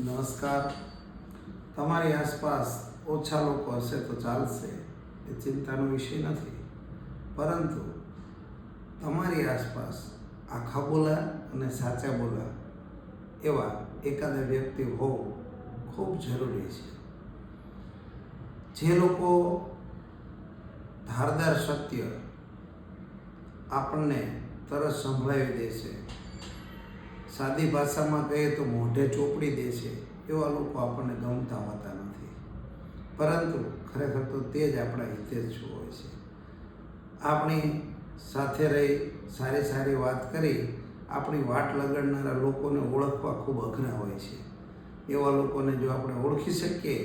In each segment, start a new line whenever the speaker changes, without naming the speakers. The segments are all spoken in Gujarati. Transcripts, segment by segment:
નમસ્કાર. તમારી આસપાસ ઓછા લોકો હશે તો ચાલશે, એ ચિંતાનો વિષય નથી. પરંતુ તમારી આસપાસ આખા બોલા અને સાચા બોલા એવા એકાદા વ્યક્તિ હોવું ખૂબ જરૂરી છે. જે લોકો ધારદાર સત્ય આપણને તરત સંભળાવી દે છે, સાદી ભાષામાં કહીએ તો મોઢે ચોપડી દે છે, એવા લોકો આપણને ગમતા હોતા નથી. પરંતુ ખરેખર તો તે જ આપણા હિતેચ્છુ હોય છે. આપણી સાથે રહી સારી સારી વાત કરી આપણી વાટ લગાડનારા લોકોને ઓળખવા ખૂબ અઘરા હોય છે. એવા લોકોને જો આપણે ઓળખી શકીએ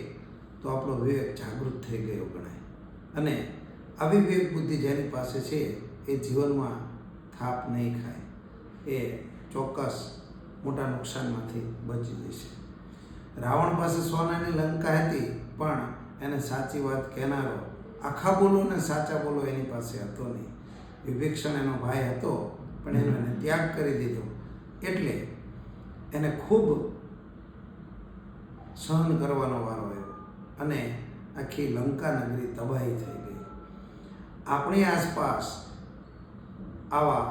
તો આપણો વિવેક જાગૃત થઈ ગયો ગણાય. અને આવી વિવેક બુદ્ધિ જેની પાસે છે એ જીવનમાં થાપ નહીં ખાય, એ ચોક્કસ મોટા નુકસાનમાંથી બચી જશે. રાવણ પાસે સોનાની લંકા હતી, પણ એને સાચી વાત કહેનારો આખા બોલો ને સાચા બોલો એની પાસે હતો નહીં. વિભીક્ષણ એનો ભાઈ હતો, પણ એને ત્યાગ કરી દીધો. એટલે એને ખૂબ સહન કરવાનો વારો આવ્યો અને આખી લંકા નગરી તબાહી થઈ ગઈ. આપણી આસપાસ આવા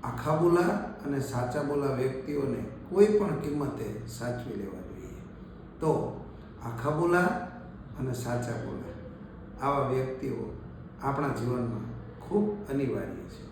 આખા બોલા અને સાચા બોલા વ્યક્તિઓને કોઈ પણ કિંમતે સાચવી લેવા જોઈએ. તો આખા બોલા અને સાચા બોલા આવા વ્યક્તિઓ આપણા જીવનમાં ખૂબ અનિવાર્ય છે.